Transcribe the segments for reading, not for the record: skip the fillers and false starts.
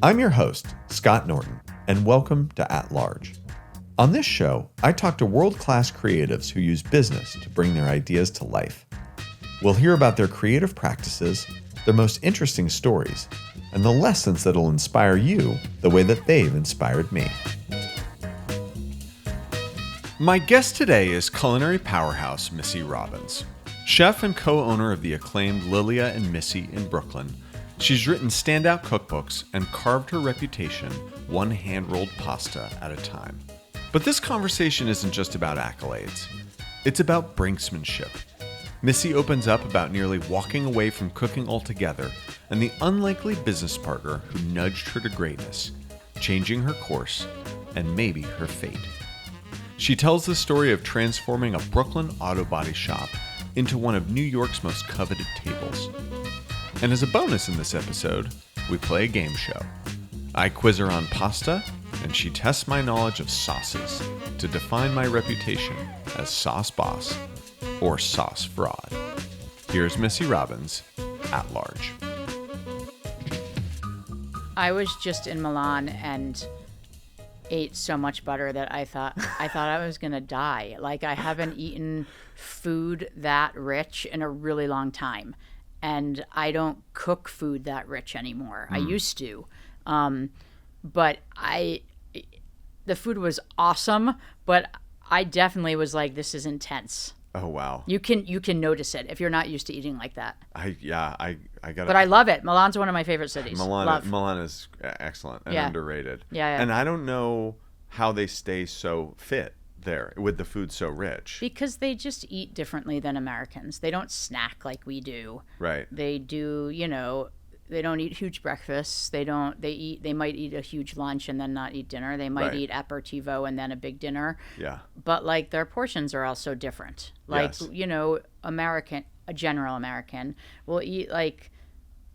I'm your host, Scott Norton, and welcome to At Large. On this show, I talk to world-class creatives who use business to bring their ideas to life. We'll hear about their creative practices, their most interesting stories, and the lessons that'll inspire you the way that they've inspired me. My guest today is culinary powerhouse Missy Robbins. Chef and co-owner of the acclaimed Lilia and Misi in Brooklyn, she's written standout cookbooks and carved her reputation one hand-rolled pasta at a time. But this conversation isn't just about accolades. It's about brinksmanship. Missy opens up about nearly walking away from cooking altogether and the unlikely business partner who nudged her to greatness, changing her course and maybe her fate. She tells the story of transforming a Brooklyn auto body shop into one of New York's most coveted tables. And as a bonus in this episode, we play a game show. I quiz her on pasta, and she tests my knowledge of sauces to define my reputation as sauce boss or sauce fraud. Here's Missy Robbins, At Large. I was just in Milan and ate so much butter that I thought I was gonna die. Like, I haven't eaten food that rich in a really long time, and I don't cook food that rich anymore. I used to, but the food was awesome, but I definitely was like, this is intense. Oh wow! You can notice it if you're not used to eating like that. I got it. But I love it. Milan's one of my favorite cities. Milan is excellent and underrated. Yeah. And I don't know how they stay so fit there with the food so rich. Because they just eat differently than Americans. They don't snack like we do. Right. They do, they don't eat huge breakfasts. They might eat a huge lunch and then not eat dinner. They might eat aperitivo and then a big dinner. Yeah. But like their portions are also different. Like, a general American will eat like,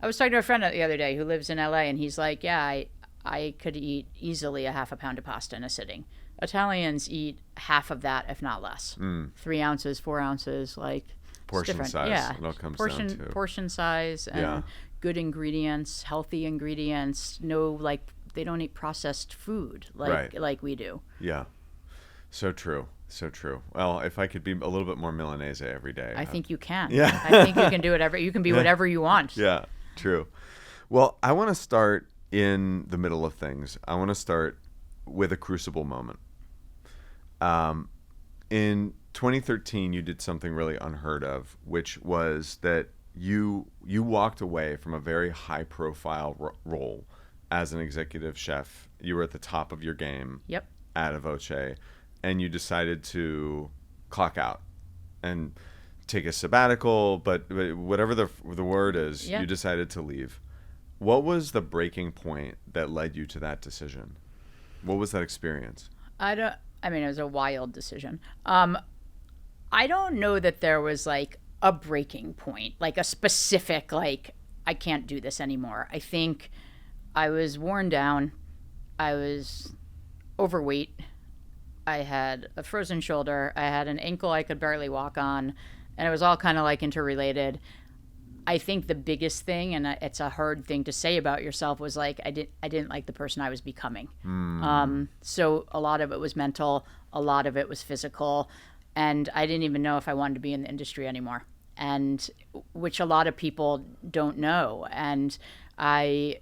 I was talking to a friend the other day who lives in LA, and he's like, yeah, I could eat easily a half a pound of pasta in a sitting. Italians eat half of that, if not less. 3 ounces, 4 ounces, like portion size. Yeah, it all comes portion down to portion size and good ingredients, healthy ingredients. No, like they don't eat processed food like we do. Yeah, so true. So true. Well, if I could be a little bit more Milanese every day. I think you can. Yeah. I think you can do whatever. You can be whatever you want. Yeah, true. Well, I want to start in the middle of things. I want to start with a crucible moment. In 2013, you did something really unheard of, which was that you walked away from a very high-profile role as an executive chef. You were at the top of your game. Yep. At a Voce. And you decided to clock out and take a sabbatical, but whatever the word is, you decided to leave. What was the breaking point that led you to that decision? What was that experience? It was a wild decision. I don't know that there was like a breaking point, like a specific, like, I can't do this anymore. I think I was worn down. I was overweight. I had a frozen shoulder. I had an ankle I could barely walk on, and it was all kind of like interrelated. I think the biggest thing, and it's a hard thing to say about yourself, was like I didn't like the person I was becoming. So a lot of it was mental, a lot of it was physical, and I didn't even know if I wanted to be in the industry anymore, and which a lot of people don't know. And I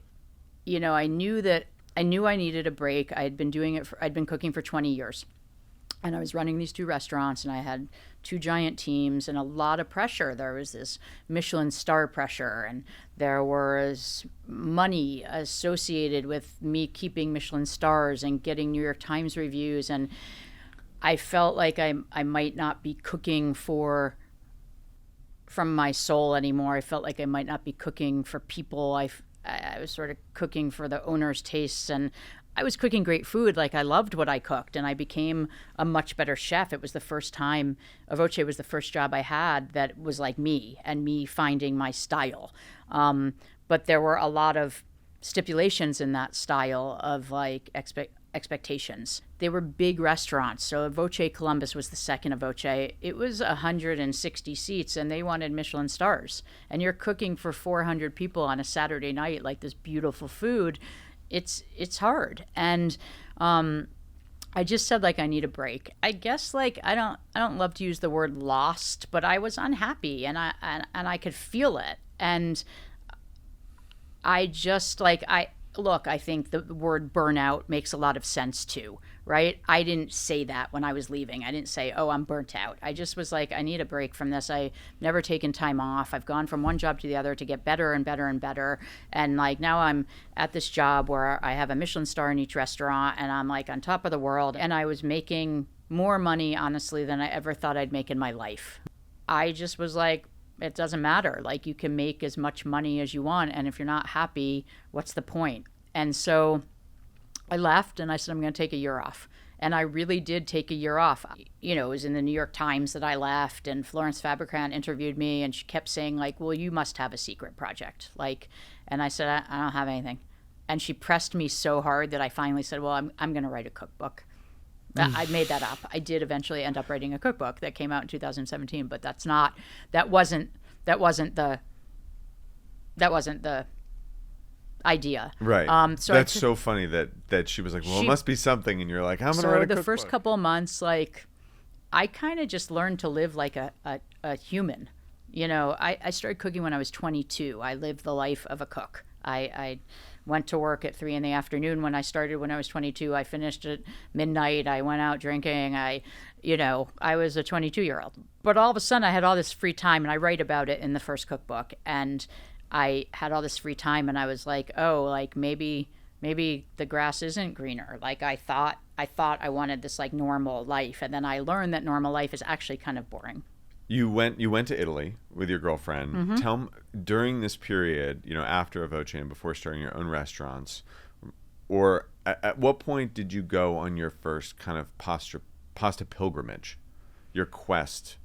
knew I needed a break. I'd been cooking for 20 years. And I was running these 2 restaurants, and I had 2 giant teams and a lot of pressure. There was this Michelin star pressure, and there was money associated with me keeping Michelin stars and getting New York Times reviews. And I felt like I might not be cooking from my soul anymore. I felt like I might not be cooking for people. I was sort of cooking for the owner's tastes, and I was cooking great food. Like, I loved what I cooked, and I became a much better chef. It was the first time, Voce was the first job I had that was like me and me finding my style. But there were a lot of stipulations in that style of like expectations. They were big restaurants. So Voce Columbus was the second of Voce. It was 160 seats, and they wanted Michelin stars. And you're cooking for 400 people on a Saturday night, like this beautiful food. it's hard. And I just said, like, I need a break. I guess, like, I don't love to use the word lost, but I was unhappy, and I could feel it. And I just, like, I think the word burnout makes a lot of sense too, right? I didn't say that when I was leaving. I didn't say, oh, I'm burnt out. I just was like, I need a break from this. I've never taken time off. I've gone from one job to the other to get better and better and better. And like now I'm at this job where I have a Michelin star in each restaurant and I'm like on top of the world. And I was making more money, honestly, than I ever thought I'd make in my life. I just was like, it doesn't matter. Like, you can make as much money as you want. And if you're not happy, what's the point? And so I left and I said, I'm going to take a year off. And I really did take a year off. You know, it was in the New York Times that I left, and Florence Fabricant interviewed me, and she kept saying, like, well, you must have a secret project. Like, and I said, I don't have anything. And she pressed me so hard that I finally said, well, I'm going to write a cookbook. I made that up. I did eventually end up writing a cookbook that came out in 2017, but that wasn't the idea. Right. So that's so funny that she was like, well, it must be something, and you're like, I'm gonna write a cookbook. So the first couple of months, like, I kind of just learned to live like a human. You know, I started cooking when I was 22. I lived the life of a cook. I went to work at 3 p.m. when I started when I was 22. I finished at midnight. I went out drinking. I was a 22-year-old. But all of a sudden I had all this free time, and I write about it in the first cookbook. And I had all this free time, and I was like, oh, like maybe the grass isn't greener. Like I thought I wanted this like normal life. And then I learned that normal life is actually kind of boring. You went to Italy with your girlfriend. Mm-hmm. Tell me, during this period, after A Voce and before starting your own restaurants, or at what point did you go on your first kind of pasta pilgrimage, your quest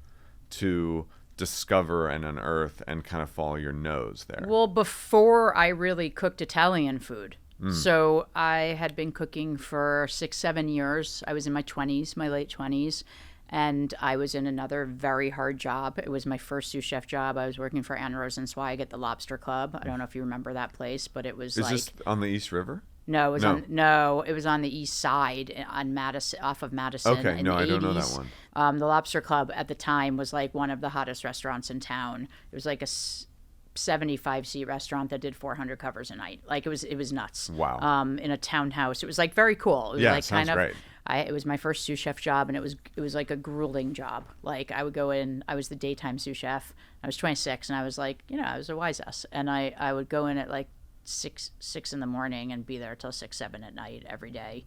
to discover and unearth and kind of follow your nose there? Well, before I really cooked Italian food. So I had been cooking for 6-7 years. I was in my late 20s. And I was in another very hard job. It was my first sous chef job. I was working for Anne Rosenzweig at the Lobster Club. I don't know if you remember that place, but it was Is this on the East River? No, it was on the east side on Madison, off of Madison. Okay, no, I don't know that one. The Lobster Club at the time was like one of the hottest restaurants in town. It was like a 75-seat restaurant that did 400 covers a night. Like it was nuts. Wow. In a townhouse. It was like very cool. It was like sounds great. It was my first sous chef job, and it was like a grueling job. Like I would go in, I was the daytime sous chef. I was 26, and I was like, I was a wise ass, and I would go in at like 6 in the morning and be there till 6-7 at night every day,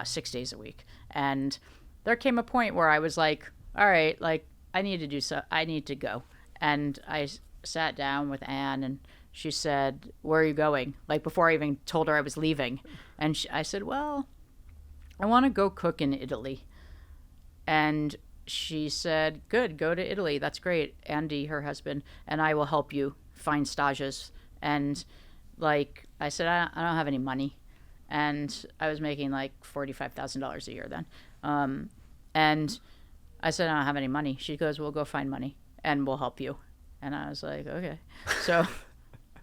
6 days a week. And there came a point where I was like, all right, like I need to go. And I sat down with Anne, and she said, where are you going? Like before I even told her I was leaving. And I said, well, I want to go cook in Italy. And she said, good, go to Italy. That's great. Andy, her husband, and I will help you find stages. And like I said, I don't have any money. And I was making like $45,000 a year then. And I said, I don't have any money. She goes, well, go find money and we'll help you. And I was like, okay. So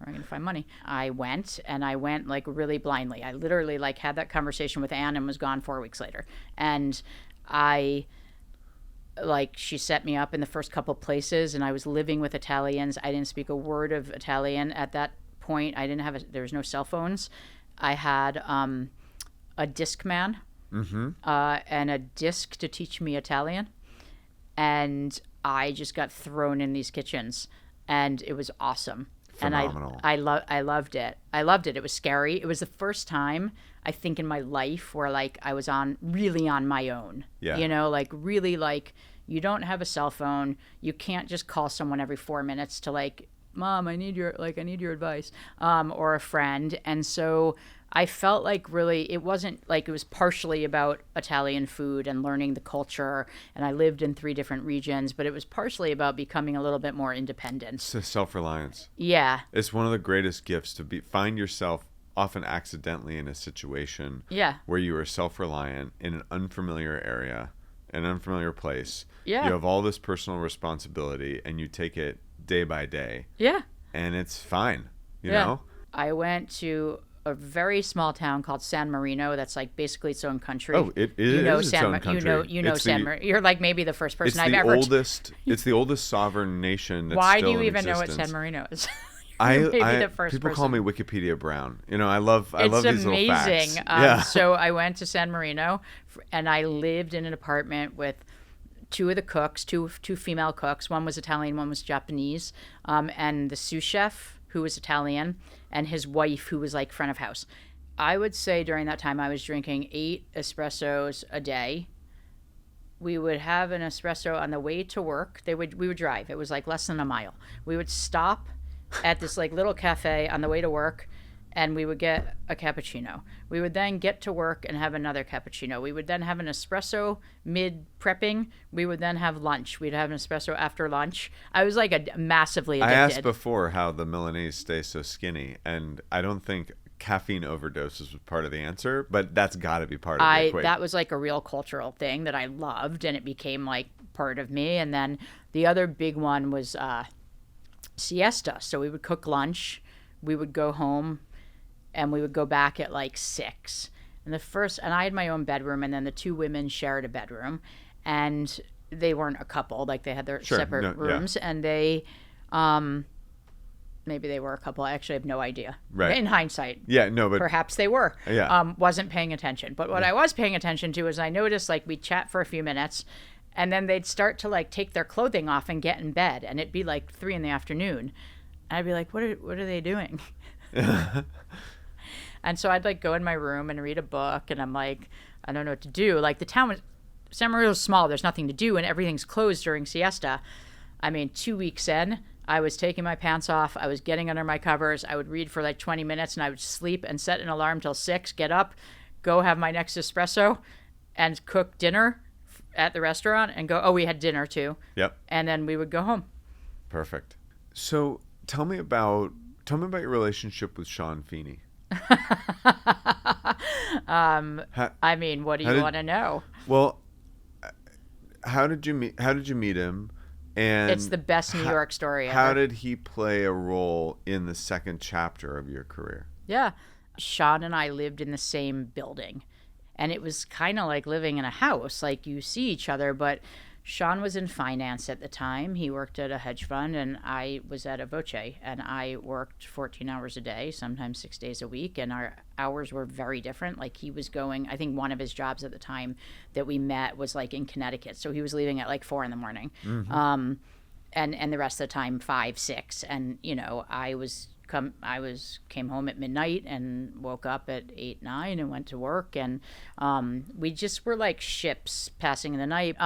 we're going to find money. I went like really blindly. I literally like had that conversation with Anne and was gone 4 weeks later. And she set me up in the first couple places, and I was living with Italians. I didn't speak a word of Italian at that point. There was no cell phones. I had a disc man and a disc to teach me Italian. And I just got thrown in these kitchens, and it was awesome. Phenomenal. And I loved it. It was scary. It was the first time I think in my life where like I was really on my own. Yeah. Like really like you don't have a cell phone. You can't just call someone every 4 minutes to like, Mom, I need your advice, or a friend. And so I felt like really it wasn't like it was partially about Italian food and learning the culture, and I lived in 3 different regions, but it was partially about becoming a little bit more independent. So self-reliance. Yeah. It's one of the greatest gifts to find yourself often accidentally in a situation where you are self-reliant in an unfamiliar area, an unfamiliar place. Yeah. You have all this personal responsibility, and you take it day by day. Yeah. And it's fine, you know? I went to a very small town called San Marino that's like basically its own country. Oh, it is its own country. You know It's San the- Marino. You're like maybe the first person It's I've the ever. oldest. It's the oldest sovereign nation. That's Why still do you in even know what existence. San Marino is? Maybe the people first call person. me Wikipedia Brown. You know, I love It's these little facts. amazing. Yeah. So I went to San Marino, and I lived in an apartment with two of the cooks, two female cooks. One was Italian, one was Japanese, and the sous chef, who was Italian, and his wife, who was like front of house. I would say during that time I was drinking 8 espressos a day. We would have an espresso on the way to work. We would drive. It was like less than a mile. We would stop at this like little cafe on the way to work, and we would get a cappuccino. We would then get to work and have another cappuccino. We would then have an espresso mid prepping. We would then have lunch. We'd have an espresso after lunch. I was like massively addicted. I asked before how the Milanese stay so skinny, and I don't think caffeine overdoses was part of the answer, but that's got to be part of the equation. That was like a real cultural thing that I loved, and it became like part of me. And then the other big one was siesta. So we would cook lunch, we would go home, and we would go back at like 6. And I had my own bedroom, and then the 2 women shared a bedroom, and they weren't a couple, like they had their separate rooms, and they, maybe they were a couple. I actually have no idea. Right. In hindsight. Yeah, no, but perhaps they were. Yeah. Wasn't paying attention. But what I was paying attention to is I noticed like we'd chat for a few minutes, and then they'd start to like take their clothing off and get in bed, and it'd be like 3 PM. And I'd be like, what are they doing? And so I'd like go in my room and read a book, and I'm like, I don't know what to do. Like San Marino's small, there's nothing to do, and everything's closed during siesta. I mean, 2 weeks in, I was taking my pants off, I was getting under my covers, I would read for like 20 minutes, and I would sleep and set an alarm till 6, get up, go have my next espresso, and cook dinner at the restaurant, and go, we had dinner too. Yep. And then we would go home. Perfect. So tell me about your relationship with Sean Feeney. I mean, what do you want to know? Well, how did you meet him? And it's the best New York story ever. How did he play a role in the second chapter of your career? Yeah. Sean and I lived in the same building, and it was kind of like living in a house. Like you see each other, but Sean was in finance at the time. He worked at a hedge fund, and I was at a Voce, and I worked 14 hours a day, sometimes 6 days a week, and our hours were very different. Like he was going, I think one of his jobs at the time that we met was like in Connecticut, so he was leaving at like 4 a.m. Mm-hmm. And the rest of the time 5, 6, and came home at midnight and woke up at 8, 9 and went to work, and we just were like ships passing in the night.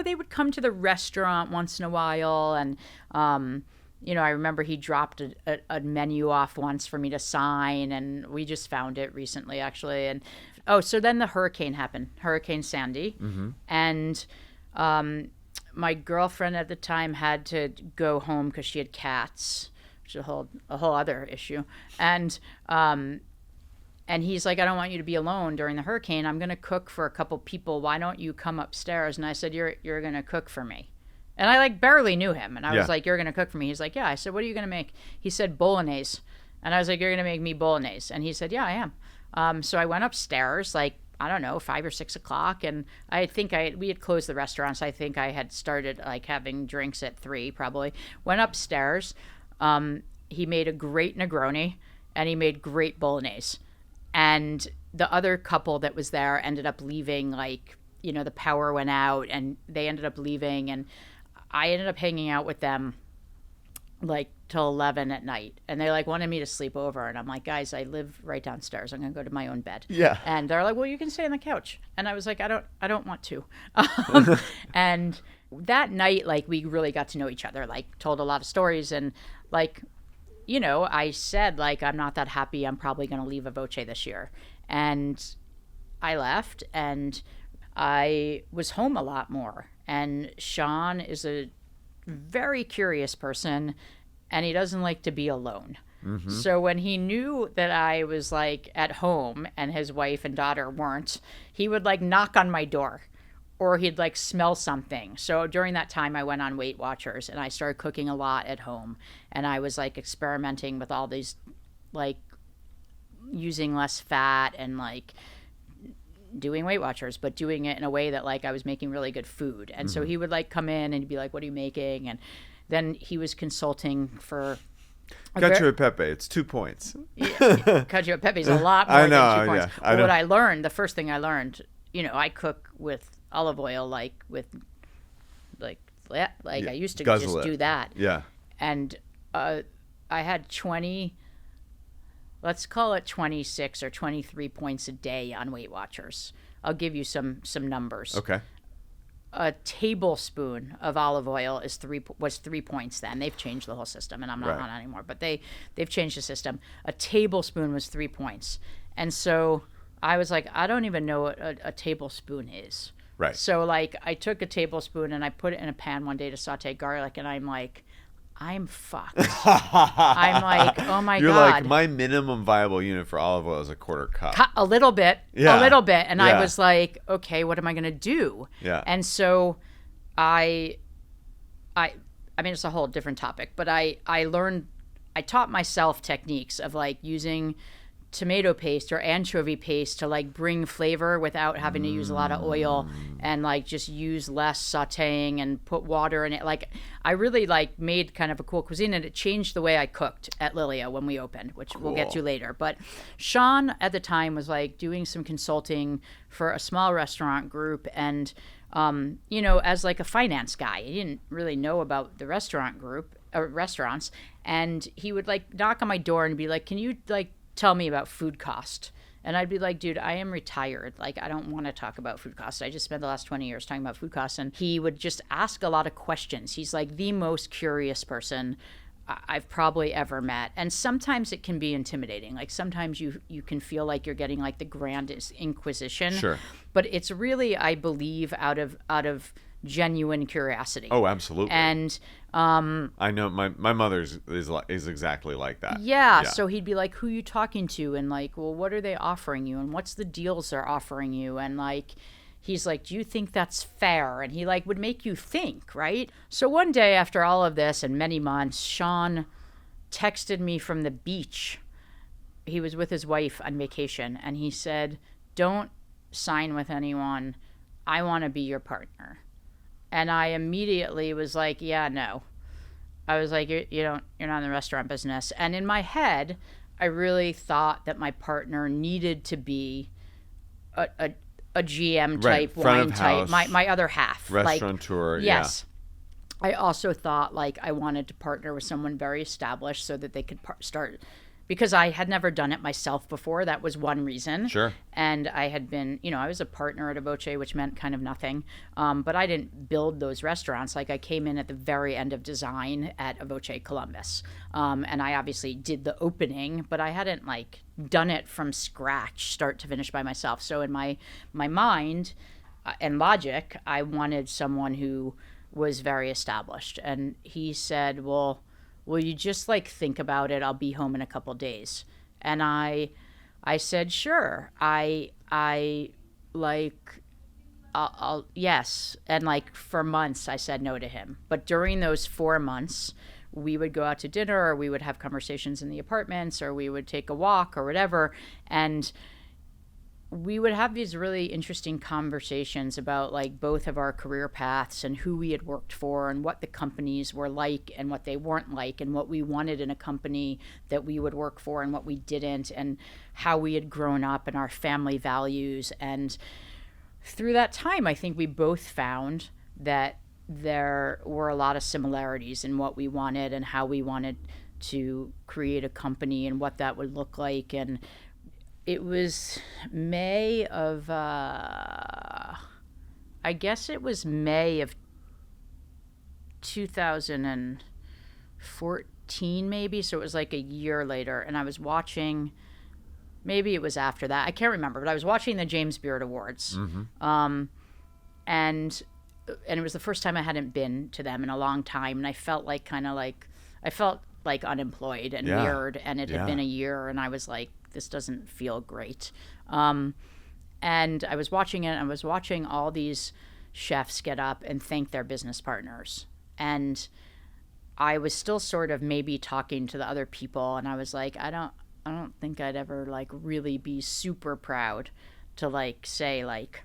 They would come to the restaurant once in a while, and I remember he dropped a menu off once for me to sign, and we just found it recently actually. And so then the hurricane happened, Hurricane Sandy. Mm-hmm. And my girlfriend at the time had to go home because she had cats, which is a whole other issue. And he's like, I don't want you to be alone during the hurricane. I'm going to cook for a couple people. Why don't you come upstairs? And I said, you're going to cook for me. And I like barely knew him. And I was like, you're going to cook for me. He's like, yeah. I said, what are you going to make? He said, bolognese. And I was like, you're going to make me bolognese. And he said, yeah, I am. So I went upstairs, like, I don't know, 5 or 6 o'clock. And I think we had closed the restaurant. So I think I had started like having drinks at 3 probably. Went upstairs. He made a great Negroni, and he made great bolognese. And the other couple that was there ended up leaving, like, the power went out, and they ended up leaving. And I ended up hanging out with them like till 11 at night. And they like wanted me to sleep over. And I'm like, guys, I live right downstairs. I'm going to go to my own bed. Yeah. And they're like, well, you can stay on the couch. And I was like, I don't want to. And that night, like, we really got to know each other, like told a lot of stories. And like, I said, like, I'm not that happy. I'm probably going to leave a Voce this year. And I left, and I was home a lot more. And Sean is a very curious person, and he doesn't like to be alone. Mm-hmm. So when he knew that I was like at home and his wife and daughter weren't, he would like knock on my door, or he'd like smell something. So during that time I went on Weight Watchers, and I started cooking a lot at home, and I was like experimenting with all these like using less fat and like doing Weight Watchers, but doing it in a way that like I was making really good food. And so he would like come in and he'd be like, what are you making? And then he was consulting for Cacio e pepe, it's 2 points. Cacio e pepe is a lot more than 2 points. Yeah, I know. What I learned, the first thing I learned, I cook with olive oil, like I used to guzzle just it. do that. Yeah. And I had 20, let's call it 26 or 23 points a day on Weight Watchers. I'll give you some numbers. Okay. A tablespoon of olive oil was 3 points then. They've changed the whole system, and I'm not on it anymore. But they've changed the system. A tablespoon was 3 points. And so I was like, I don't even know what a tablespoon is. Right. So like I took a tablespoon and I put it in a pan one day to saute garlic, and I'm like, I'm fucked. I'm like, oh my You're God. like, my minimum viable unit for olive oil is a quarter cup. A little bit. Yeah. A little bit. And Yeah. I was like, okay, what am I going to do? Yeah. And so I mean, it's a whole different topic, but I taught myself techniques of like using tomato paste or anchovy paste to like bring flavor without having to use a lot of oil, and like just use less sauteing and put water in it. Like I really like made kind of a cool cuisine, and it changed the way I cooked at Lilia when we opened, which we'll get to later. But Sean at the time was like doing some consulting for a small restaurant group, and as like a finance guy, he didn't really know about the restaurant group or restaurants, and he would like knock on my door and be like, can you like tell me about food cost? And I'd be like, dude, I am retired. Like, I don't want to talk about food costs. I just spent the last 20 years talking about food costs. And he would just ask a lot of questions. He's like the most curious person I've probably ever met. And sometimes it can be intimidating. Like sometimes you can feel like you're getting like the grandest inquisition. Sure. But it's really, I believe, out of genuine curiosity. Oh, absolutely. And I know my mother is exactly like that. Yeah, so he'd be like, who you talking to? And like, well, what are they offering you? And what's the deals they're offering you? And like, he's like, do you think that's fair? And he like would make you think, right? So one day after all of this and many months, Sean texted me from the beach. He was with his wife on vacation, and he said, don't sign with anyone. I want to be your partner. And I immediately was like, yeah, no. I was like, you're not in the restaurant business. And in my head, I really thought that my partner needed to be a GM type, wine type, my other half. Restaurateur, yes. I also thought like I wanted to partner with someone very established so that they could start, because I had never done it myself before. That was one reason. Sure. And I had been, I was a partner at Voce, which meant kind of nothing. But I didn't build those restaurants. Like I came in at the very end of design at Voce Columbus. And I obviously did the opening, but I hadn't like done it from scratch, start to finish by myself. So in my mind and logic, I wanted someone who was very established. And he said, well, will you just like think about it? I'll be home in a couple days. And I said, sure. I'll yes. And like for months I said no to him. But during those 4 months, we would go out to dinner, or we would have conversations in the apartments, or we would take a walk or whatever. And we would have these really interesting conversations about like both of our career paths and who we had worked for and what the companies were like and what they weren't like, and what we wanted in a company that we would work for and what we didn't, and how we had grown up and our family values. And through that time, I think we both found that there were a lot of similarities in what we wanted and how we wanted to create a company and what that would look like. And it was May of, I guess it was May of 2014 maybe, so it was like a year later. And I was watching, maybe it was after that, I can't remember, but I was watching the James Beard Awards. Mm-hmm. And it was the first time I hadn't been to them in a long time, and I felt like I felt like unemployed and weird, and it had been a year, and I was like, this doesn't feel great. And I was watching it, and I was watching all these chefs get up and thank their business partners. And I was still sort of maybe talking to the other people, and I was like, I I don't think I'd ever like really be super proud to like say like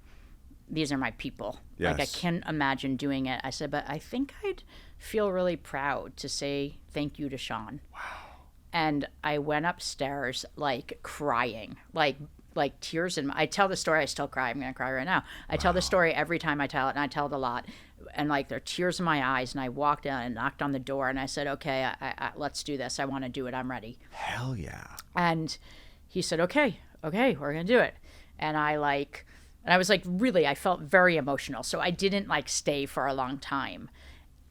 these are my people. Yes. Like I can't imagine doing it. I said, but I think I'd feel really proud to say thank you to Sean. Wow. And I went upstairs like crying, like tears in my, I tell the story, I still cry. I'm going to cry right now. I tell the story every time I tell it, and I tell it a lot. And like there are tears in my eyes, and I walked down and knocked on the door, and I said, okay, I let's do this. I want to do it. I'm ready. Hell yeah. And he said, okay, we're going to do it. And I was like, really, I felt very emotional. So I didn't like stay for a long time.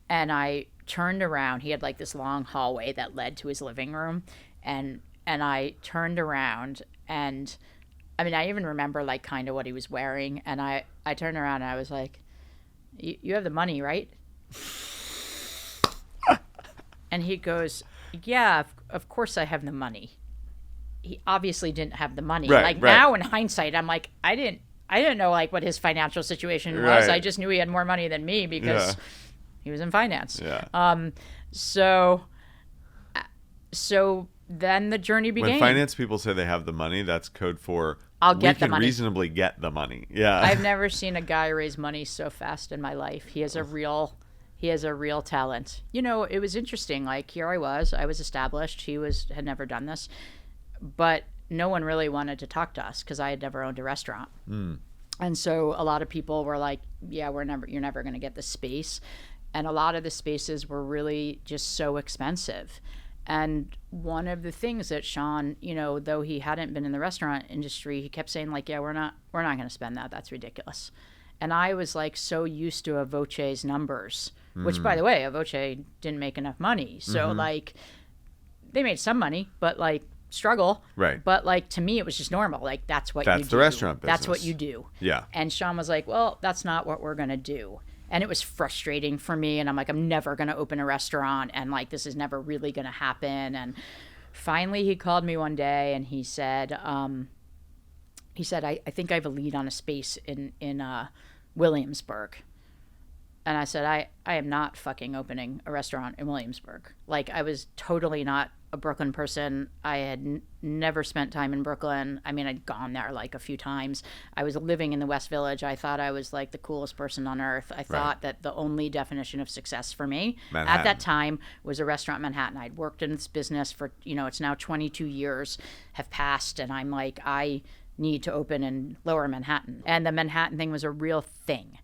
And I turned around. He had like this long hallway that led to his living room. And I turned around, and I mean, I even remember like kind of what he was wearing. And I turned around and I was like, you have the money, right? And he goes, yeah, of course I have the money. He obviously didn't have the money. Right. Now in hindsight, I'm like, I didn't know like what his financial situation was. Right. I just knew he had more money than me because he was in finance. Yeah. So then the journey began. When finance people say they have the money, that's code for I'll get we the can money. reasonably get the money. Yeah. I've never seen a guy raise money so fast in my life. He has a real talent. You know, it was interesting. Like here I was established. He had never done this, but no one really wanted to talk to us because I had never owned a restaurant. And so a lot of people were like, yeah, you're never going to get the space. And a lot of the spaces were really just so expensive. And one of the things that Sean, you know, though he hadn't been in the restaurant industry, he kept saying like, yeah, we're not going to spend that. That's ridiculous. And I was like so used to Avoce's numbers, which by the way, Avoce didn't make enough money. So like they made some money, but like struggle. Right. But like to me, it was just normal. Like that's you do. That's the restaurant business. That's what you do. Yeah. And Sean was like, well, that's not what we're going to do. And it was frustrating for me. And I'm like, I'm never going to open a restaurant. And like, this is never really going to happen. And finally he called me one day and he said, I think I have a lead on a space in Williamsburg. And I said, I am not fucking opening a restaurant in Williamsburg. Like I was totally not a Brooklyn person. I had never spent time in Brooklyn. I mean, I'd gone there like a few times. I was living in the West Village. I thought I was like the coolest person on earth. I thought that the only definition of success for me at that time was a restaurant in Manhattan. I'd worked in this business for, you know, it's now 22 years have passed. And I'm like, I need to open in Lower Manhattan. And the Manhattan thing was a real thing.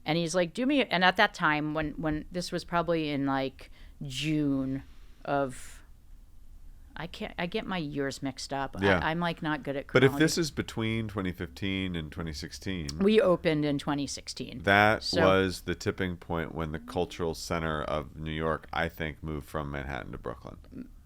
And he's like, and at that time when this was probably in like June of, I get my years mixed up. Yeah. I'm like not good at But chronology. if this is between 2015 and 2016, we opened in 2016. that was the tipping point when the cultural center of New York, I think, moved from Manhattan to Brooklyn.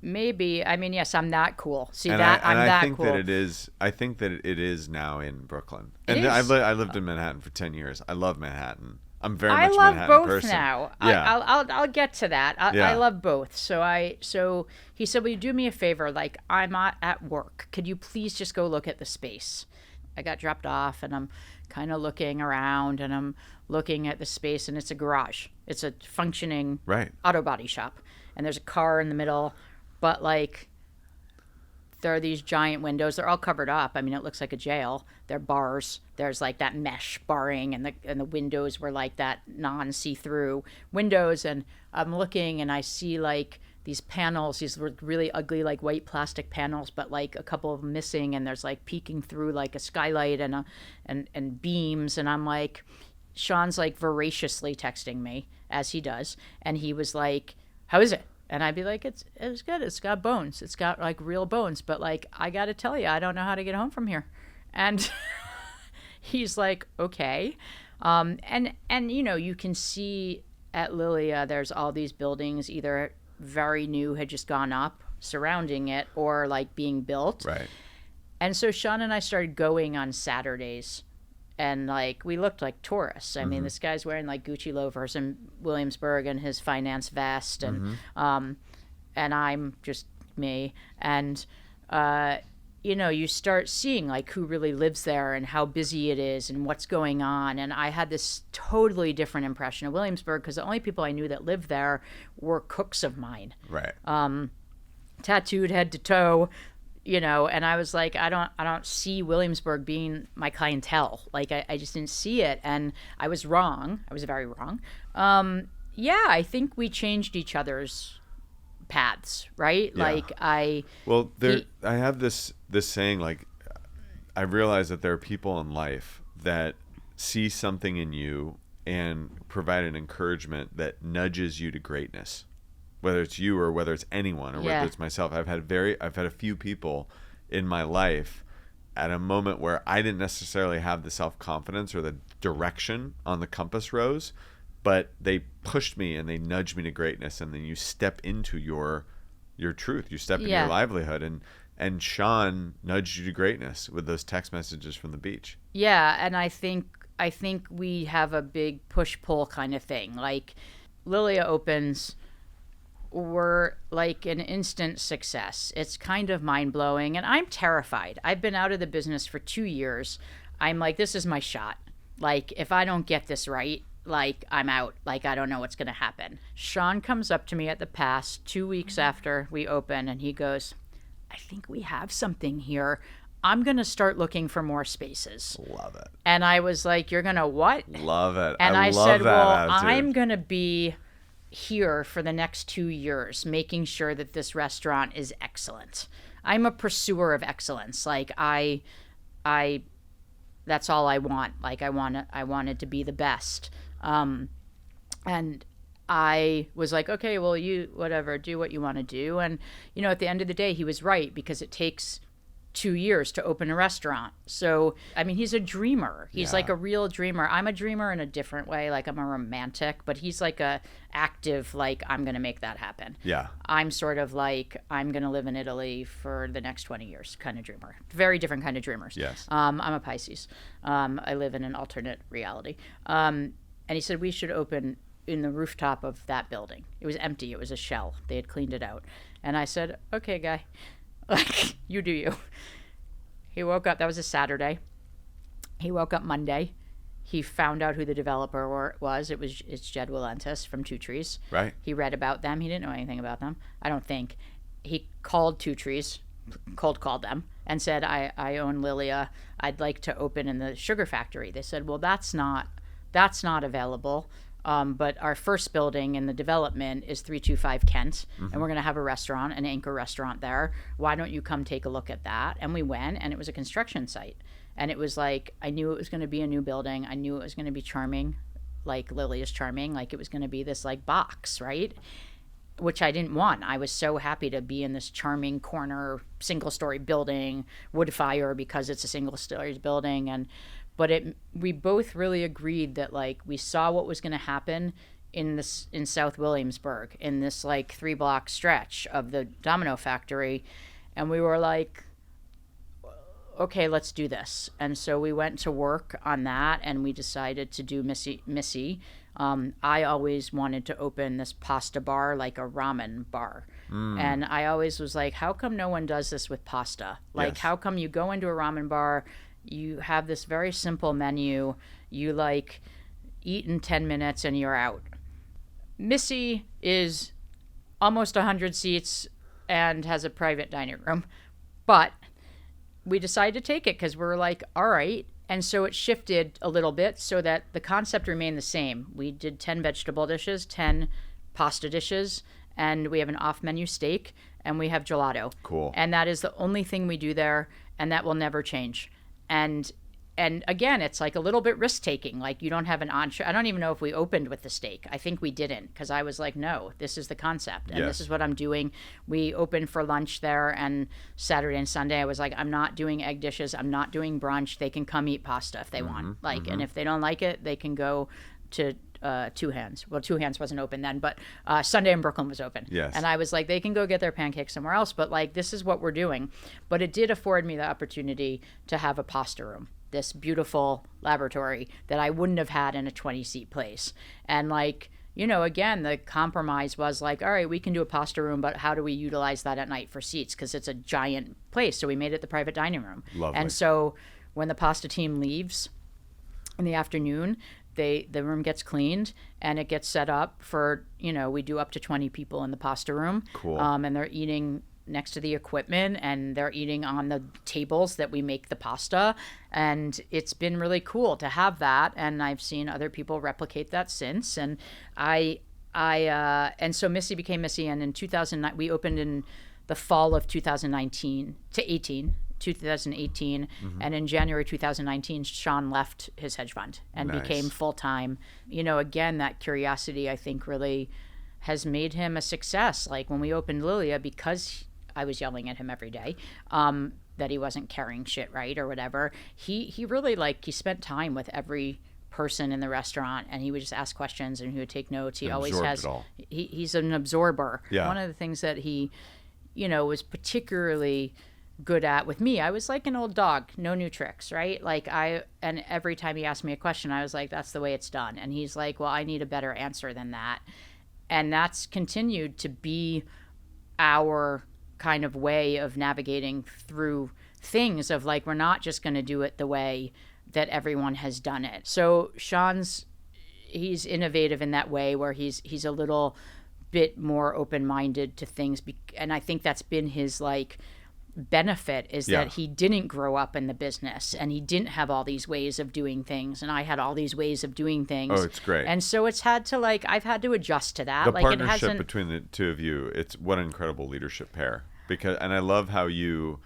Maybe. I mean, yes, I'm that cool. See And that I'm that think cool. that it is. I think that it is now in Brooklyn. It And is. I lived in Manhattan for 10 years. I love Manhattan. I'm very I much a love Manhattan both person. now. Yeah. I'll get to that. Yeah. I love both. So he said, will you do me a favor? Like I'm not at work. Could you please just go look at the space? I got dropped off and I'm kind of looking around and I'm looking at the space and it's a garage. It's a functioning auto body shop. And there's a car in the middle, but like there are these giant windows. They're all covered up. I mean, it looks like a jail. They're bars. There's like that mesh barring, and the windows were like that non-see-through windows. And I'm looking, and I see like these panels. These were really ugly, like white plastic panels, but like a couple of them missing. And there's like peeking through like a skylight and beams. And I'm like, Sean's like voraciously texting me as he does, and he was like, "How is it?" And I'd be like, it's good. It's got bones. It's got like real bones. But like, I got to tell you, I don't know how to get home from here. And he's like, okay. And you know, you can see at Lilia, there's all these buildings, either very new, had just gone up surrounding it, or like being built. Right. And so Sean and I started going on Saturdays. And like we looked like tourists. I mean, this guy's wearing like Gucci loafers in Williamsburg and his finance vest, and I'm just me. And you know, you start seeing like who really lives there and how busy it is and what's going on. And I had this totally different impression of Williamsburg because the only people I knew that lived there were cooks of mine. Right. Tattooed head to toe, and I was like, I don't see Williamsburg being my clientele. Like, I just didn't see it. And I was wrong. I was very wrong. Yeah, I think we changed each other's paths, right? Yeah. Like I have this saying, like, I realize that there are people in life that see something in you and provide an encouragement that nudges you to greatness, whether it's you or whether it's anyone or whether it's myself. I've had a few people in my life at a moment where I didn't necessarily have the self-confidence or the direction on the compass rose, but they pushed me and they nudged me to greatness. And then you step into your truth, you step into your livelihood. And Sean nudged you to greatness with those text messages from the beach. Yeah, and I think we have a big push-pull kind of thing. Like, Lilia opens, we're like an instant success. It's kind of mind-blowing, and I'm terrified. I've been out of the business for 2 years. I'm like, this is my shot. Like, if I don't get this right, like, I'm out. Like, I don't know what's going to happen. Sean comes up to me at the pass 2 weeks after we open, and he goes, I think we have something here. I'm going to start looking for more spaces. Love it. And I was like, you're going to what? Love it. And I love said, that well, attitude. I'm going to be here for the next 2 years, making sure that this restaurant is excellent. I'm a pursuer of excellence. Like, I that's all I want. Like, I wanted to be the best. And I was like, okay, well, you, whatever, do what you want to do. And, at the end of the day, he was right, because it takes 2 years to open a restaurant. So, I mean, he's a dreamer. He's like a real dreamer. I'm a dreamer in a different way. Like, I'm a romantic, but he's like a active, like, I'm going to make that happen. Yeah. I'm sort of like, I'm going to live in Italy for the next 20 years kind of dreamer. Very different kind of dreamers. Yes. I'm a Pisces. I live in an alternate reality. And he said, we should open in the rooftop of that building. It was empty. It was a shell. They had cleaned it out. And I said, okay, guy, like, you do you. He woke up. That was a Saturday. He woke up Monday. He found out who the developer was. It's Jed Willentis from Two Trees. Right. He read about them. He didn't know anything about them, I don't think. He called Two Trees, cold called them, and said, I own Lilia. I'd like to open in the sugar factory. They said, well, that's not available. But our first building in the development is 325 Kent, and we're going to have a restaurant, an anchor restaurant there. Why don't you come take a look at that? And we went, and it was a construction site. And it was like, I knew it was going to be a new building. I knew it was going to be charming, like Lily is charming, like it was going to be this like box, right? Which I didn't want. I was so happy to be in this charming corner, single-story building, wood fire, because it's a single-story building. But we both really agreed that, like, we saw what was going to happen in South Williamsburg, in this like 3-block stretch of the Domino factory, and we were like, okay, let's do this. And so we went to work on that, and we decided to do Misi. I always wanted to open this pasta bar, like a ramen bar. And I always was like, how come no one does this with pasta? Like, how come you go into a ramen bar, you have this very simple menu, you like eat in 10 minutes and you're out. Missy is almost 100 seats and has a private dining room, but we decided to take it because we're like, all right. And so it shifted a little bit so that the concept remained the same. We did 10 vegetable dishes, 10 pasta dishes, and we have an off-menu steak, and we have gelato. Cool. And that is the only thing we do there, and that will never change. And again, it's like a little bit risk-taking. Like, you don't have an entree. I don't even know if we opened with the steak. I think we didn't, because I was like, no, this is the concept, and this is what I'm doing. We opened for lunch there, and Saturday and Sunday I was like, I'm not doing egg dishes. I'm not doing brunch. They can come eat pasta if they want. Like, and if they don't like it, they can go to Two Hands. Well, Two Hands wasn't open then, but Sunday in Brooklyn was open. Yes. And I was like, they can go get their pancakes somewhere else, but like, this is what we're doing. But it did afford me the opportunity to have a pasta room, this beautiful laboratory that I wouldn't have had in a 20-seat place. And like, again, the compromise was like, all right, we can do a pasta room, but how do we utilize that at night for seats? Because it's a giant place. So we made it the private dining room. Lovely. And so when the pasta team leaves in the afternoon, the room gets cleaned and it gets set up for, we do up to 20 people in the pasta room. Cool. And they're eating next to the equipment, and they're eating on the tables that we make the pasta. And it's been really cool to have that. And I've seen other people replicate that since. And and so Missy became Missy. And in 2009, we opened in the fall of 2019 to 2018. And in January 2019, Sean left his hedge fund and became full-time. Again, that curiosity, I think, really has made him a success. Like when we opened Lilia, because I was yelling at him every day that he wasn't carrying shit right or whatever, he really he spent time with every person in the restaurant, and he would just ask questions and he would take notes. He always has, he's an absorber. Yeah. One of the things that he, was particularly good at with me, I was like an old dog, no new tricks, right? And every time he asked me a question, I was like, that's the way it's done. And he's like, well, I need a better answer than that. And that's continued to be our kind of way of navigating through things of we're not just going to do it the way that everyone has done it. So he's innovative in that way where he's a little bit more open-minded to things. And I think that's been his benefit is that he didn't grow up in the business and he didn't have all these ways of doing things, and I had all these ways of doing things. Oh, it's great. And so it's had to I've had to adjust to that. The partnership between the two of you, it's what an incredible leadership pair. And I love how you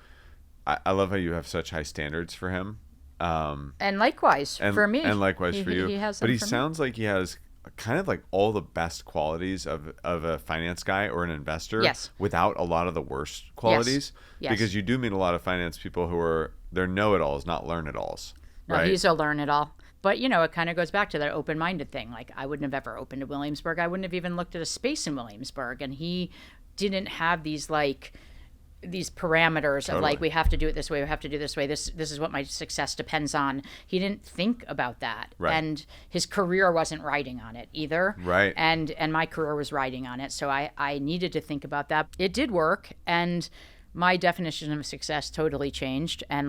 have such high standards for him. And likewise for me. And likewise for you. He has but he sounds like he has kind of all the best qualities of a finance guy or an investor, without a lot of the worst qualities. Yes. Because you do meet a lot of finance people who they're know-it-alls, not learn-it-alls. No, right? He's a learn-it-all. But, it kind of goes back to that open-minded thing. I wouldn't have ever opened a Williamsburg. I wouldn't have even looked at a space in Williamsburg. And he didn't have these parameters of we have to do it this way, we have to do it this way, this is what my success depends on. He didn't think about that. Right. And his career wasn't riding on it either. Right. And my career was riding on it. So I needed to think about that. It did work, and my definition of success totally changed. And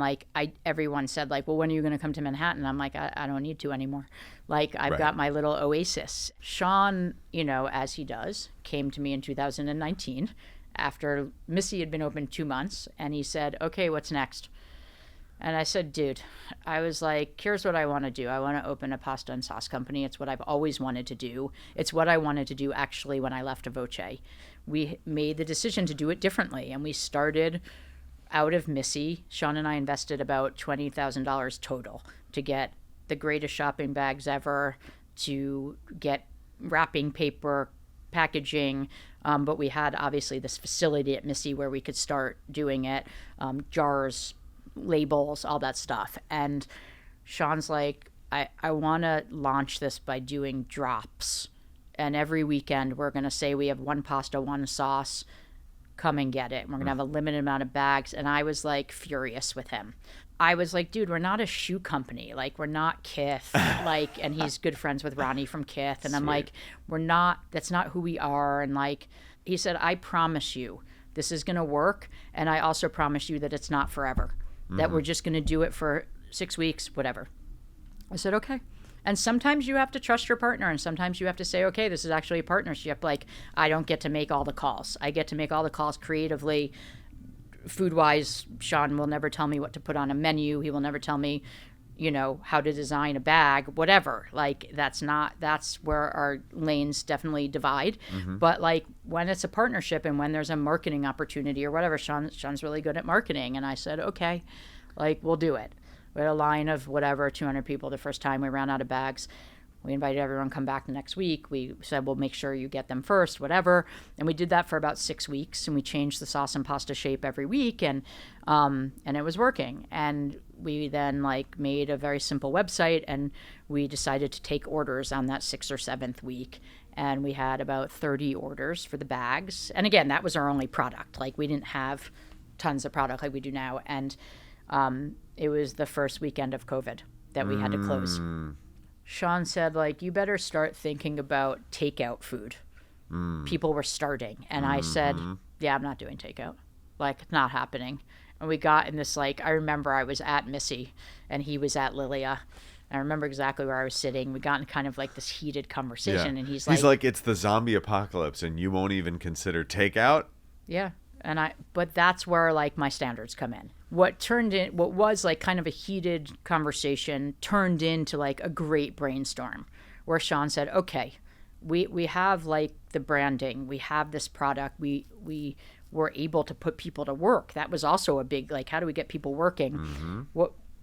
everyone said well, when are you going to come to Manhattan? I'm like, I don't need to anymore. I've got my little oasis. Sean, as he does, came to me in 2019 after Missy had been open 2 months, and he said, okay, what's next? And I said, dude, I was like, here's what I want to do. I want to open a pasta and sauce company. It's what I've always wanted to do. It's what I wanted to do actually when I left Voce. We made the decision to do it differently, and we started out of Missy. Sean and I invested about $20,000 total to get the greatest shopping bags ever, to get wrapping paper, packaging, but we had obviously this facility at Missy where we could start doing it, jars, labels, all that stuff. And Sean's like, I want to launch this by doing drops, and every weekend we're going to say we have one pasta, one sauce, come and get it. And we're going to have a limited amount of bags. And I was furious with him. I was like, dude, we're not a shoe company. We're not Kith. And he's good friends with Ronnie from Kith. And I'm like, that's not who we are. And he said, I promise you this is going to work. And I also promise you that it's not forever, that we're just going to do it for 6 weeks, whatever. I said, okay. And sometimes you have to trust your partner, and sometimes you have to say, okay, this is actually a partnership. I don't get to make all the calls. I get to make all the calls creatively. Food-wise, Sean will never tell me what to put on a menu. He will never tell me, how to design a bag, whatever. That's where our lanes definitely divide. But when it's a partnership and when there's a marketing opportunity or whatever, Sean's really good at marketing. And I said, okay, we'll do it. We had a line of 200 people the first time. We ran out of bags. We invited everyone to come back the next week. We said, we'll make sure you get them first, whatever. And we did that for about 6 weeks, and we changed the sauce and pasta shape every week, and it was working. And we then made a very simple website, and we decided to take orders on that 6th or 7th week. And we had about 30 orders for the bags. And again, that was our only product. We didn't have tons of product like we do now. And it was the first weekend of COVID that we had to close. Sean said, you better start thinking about takeout food. People were starting. And I said, yeah, I'm not doing takeout. It's not happening. And we got in this, I remember I was at Missy and he was at Lilia. I remember exactly where I was sitting. We got in kind of this heated conversation. Yeah. And he's like, it's the zombie apocalypse and you won't even consider takeout? Yeah. But that's where like my standards come in. What was like kind of a heated conversation turned into like a great brainstorm where Sean said, okay, we have like the branding, we have this product, we were able to put people to work. That was also a big, like, how do we get people working?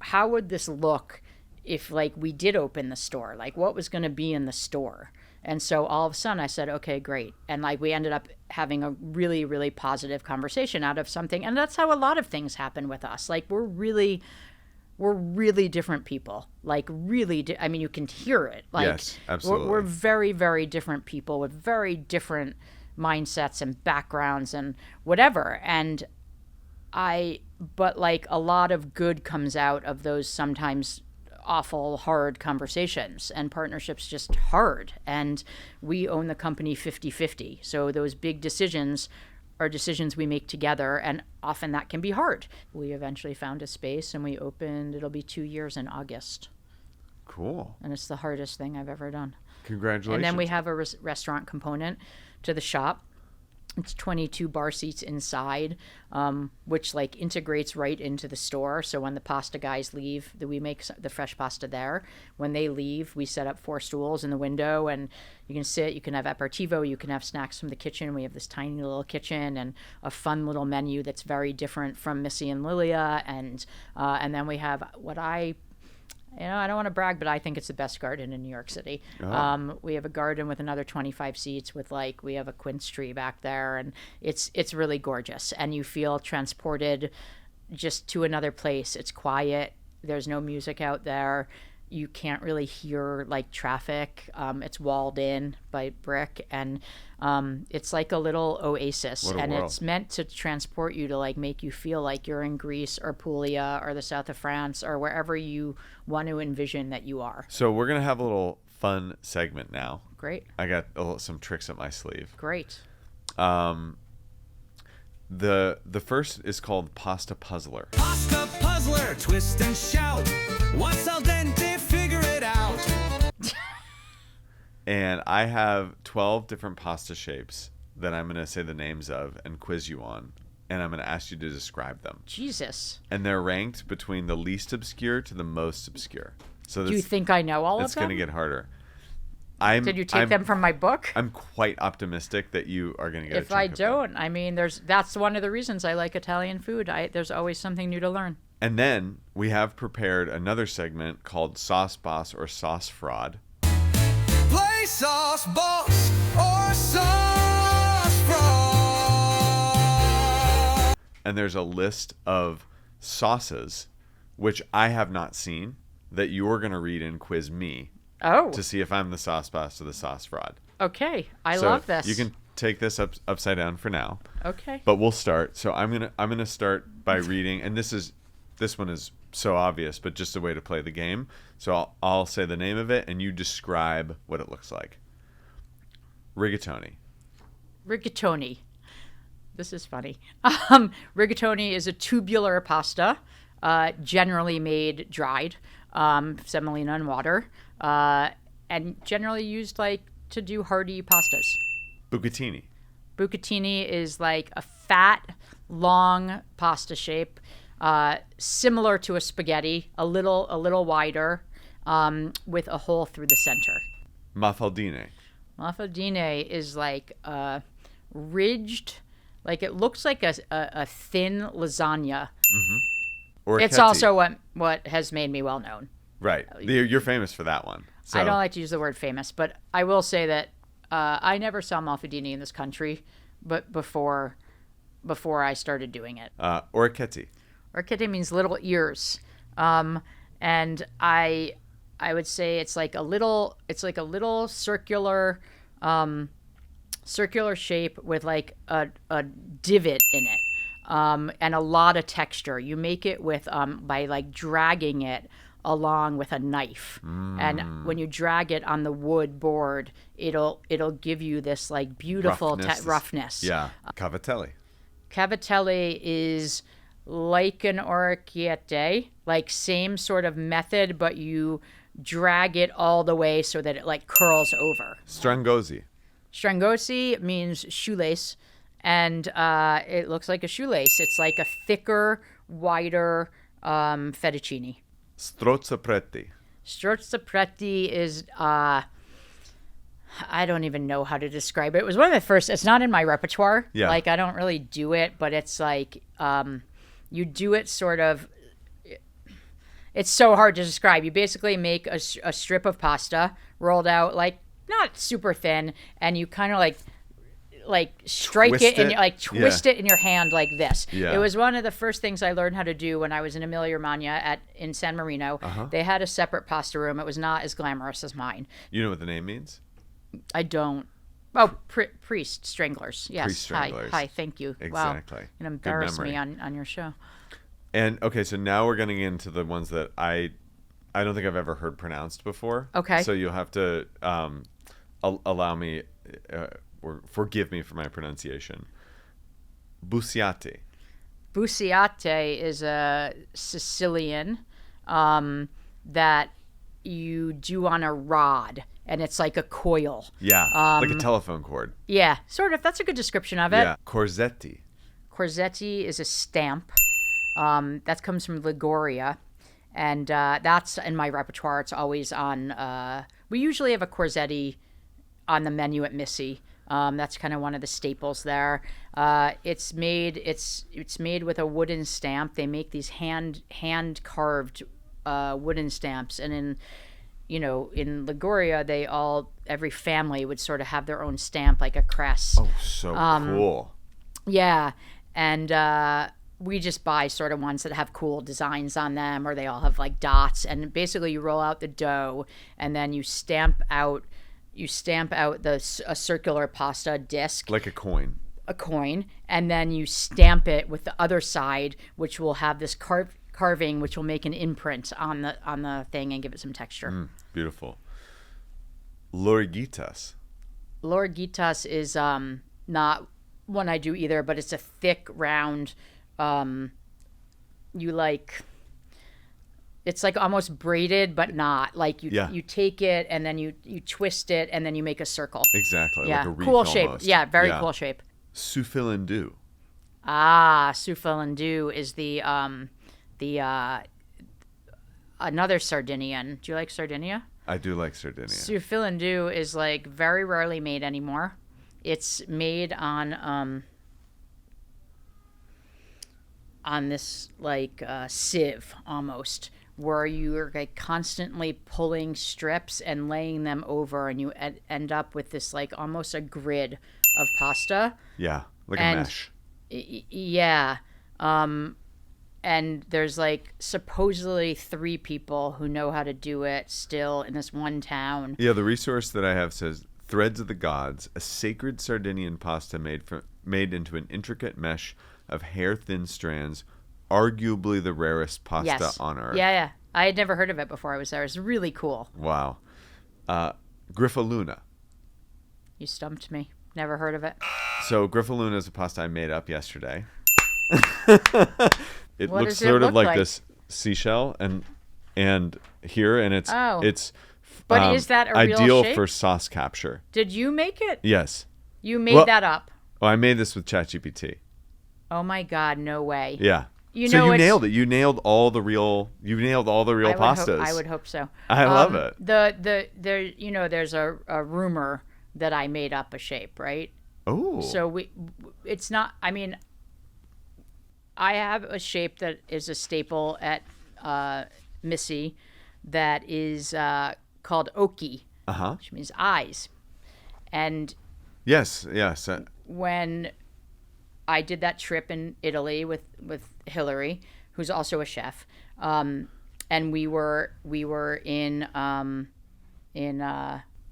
How would this look if like we did open the store? Like what was going to be in the store? And so all of a sudden I said, okay, great. And like we ended up having a really, really positive conversation out of something. And that's how a lot of things happen with us. Like we're really different people. Like really, I mean, you can hear it. Like, yes, absolutely. We're very, very different people with very different mindsets and backgrounds and whatever. But like a lot of good comes out of those sometimes awful, hard conversations, and partnerships just hard. And we own the company 50-50. So those big decisions are decisions we make together, and often that can be hard. We eventually found a space and we opened, it'll be 2 years in August. Cool. And it's the hardest thing I've ever done. Congratulations. And then we have a restaurant component to the shop. It's 22 bar seats inside, which like integrates right into the store. So when the pasta guys leave, we make the fresh pasta there. When they leave, we set up 4 stools in the window, and you can sit, you can have aperitivo, you can have snacks from the kitchen. We have this tiny little kitchen and a fun little menu that's very different from Missy and Lilia. And then we have what I don't want to brag, but I think it's the best garden in New York City. Oh. We have a garden with another 25 seats with like, we have a quince tree back there, and it's really gorgeous. And you feel transported just to another place. It's quiet. There's no music out there. You can't really hear like traffic. It's walled in by brick, and it's like a little oasis. And world. It's meant to transport you to like make you feel like you're in Greece or Puglia or the south of France or wherever you want to envision that you are. So we're gonna have a little fun segment now. Great. I got some tricks up my sleeve. Great. The first is called Pasta Puzzler. Pasta Puzzler, twist and shout. What's al dente? Figure it out. And I have 12 different pasta shapes that I'm going to say the names of and quiz you on. And I'm going to ask you to describe them. Jesus. And they're ranked between the least obscure to the most obscure. So do you think I know all of them? It's going to get harder. Did you take them from my book? I'm quite optimistic that you are going to get If I don't, I mean, that's one of the reasons I like Italian food. There's always something new to learn. And then we have prepared another segment called Sauce Boss or Sauce Fraud. Play Sauce Boss or Sauce Fraud. And there's a list of sauces, which I have not seen, that you're going to read and quiz me. Oh. To see if I'm the sauce boss or the sauce fraud. Okay. I love this. You can take this upside down for now. Okay. But we'll start. So I'm gonna start by reading, and this one is so obvious, but just a way to play the game. So I'll say the name of it, and you describe what it looks like. Rigatoni. Rigatoni. This is funny. Rigatoni is a tubular pasta, generally made dried, semolina and water, and generally used like to do hearty pastas. Bucatini. Bucatini is like a fat, long pasta shape, similar to a spaghetti, a little wider, with a hole through the center. Mafaldine. Mafaldine is like ridged, like it looks like a thin lasagna. Mm-hmm. It's also what has made me well known. Right. You're famous for that one. So. I don't like to use the word famous, but I will say that I never saw Mafaldine in this country, but before I started doing it. Orecchiette. Orecchiette means little ears, and I would say it's like a little circular shape with like a divot in it, and a lot of texture. You make it with by like dragging it along with a knife, and when you drag it on the wood board, it'll give you this like beautiful roughness. Yeah. Cavatelli. Cavatelli is like an orecchiette, like same sort of method, but you drag it all the way so that it like curls over. Strangossi. Strangossi means shoelace, and it looks like a shoelace. It's like a thicker, wider fettuccine. Strozzapreti. Strozzapreti is I don't even know how to describe it. It was one of the first. It's not in my repertoire. Yeah. Like I don't really do it, but it's like you do it sort of. It's so hard to describe. You basically make a strip of pasta rolled out, like not super thin, and you kind of like strike Twist it and it? like twist it in your hand like this. Yeah. It was one of the first things I learned how to do when I was in Emilia Romagna in San Marino. They had a separate pasta room. It was not as glamorous as mine. You know what the name means? I don't. Oh, priest stranglers. Yes. Priest stranglers. Hi. Thank you. Exactly. Wow. You Good embarrass me memory. on your show. And okay, so now we're getting into the ones that I don't think I've ever heard pronounced before. Okay. So you'll have to allow me or forgive me for my pronunciation. Bussiate. Bussiate is a Sicilian that you do on a rod, and it's like a coil. Yeah, like a telephone cord. Yeah, sort of. That's a good description of it. Yeah. Corsetti. Corsetti is a stamp. That comes from Liguria, and that's in my repertoire. It's always on. We usually have a Corsetti on the menu at Missy. That's kind of one of the staples there. It's made with a wooden stamp. They make these hand carved wooden stamps, and in Liguria, every family would sort of have their own stamp, like a crest. Oh, so cool. Yeah, and we just buy sort of ones that have cool designs on them, or they all have like dots. And basically, you roll out the dough, and then you stamp out a circular pasta disc, Like a coin. and then you stamp it with the other side, which will have this carving, which will make an imprint on the thing and give it some texture. Beautiful. Lorgitas. Lorgitas is not one I do either, but it's a thick round. It's like almost braided, but not. Like you take it and then you twist it and then you make a circle. Exactly. Yeah, Like a wreath cool shape. almost. Yeah, very cool shape. Souffle Souffle is the another Sardinian. Do you like Sardinia? I do like Sardinia. Souffle is like very rarely made anymore. It's made on this like sieve almost, where you're like constantly pulling strips and laying them over, and you end up with this like almost a grid of pasta. Yeah, like And- a mesh. Yeah. And there's like supposedly 3 people who know how to do it still in this one town. Yeah, the resource that I have says Threads of the Gods, a sacred Sardinian pasta made into an intricate mesh of hair-thin strands, arguably the rarest pasta Yes. on earth. Yeah. I had never heard of it before I was there. It's really cool. Wow. Griffaluna. You stumped me. Never heard of it. So Griffaluna is a pasta I made up yesterday. It What looks does it sort of look like like? this seashell, and here, and it's Oh. it's But is that a real ideal shape? for sauce capture. Did you make it? Yes. You made Well- that up. Oh, I made this with ChatGPT. Oh my God, no way. Yeah. You so know, you it's- nailed it. You nailed all the real pastas. I would hope so. I love it. There's a rumor that I made up a shape, right? Oh. So it's not. I mean, I have a shape that is a staple at Missy, that is called oki, which means eyes. And Yes. when I did that trip in Italy with Hillary, who's also a chef, and we were in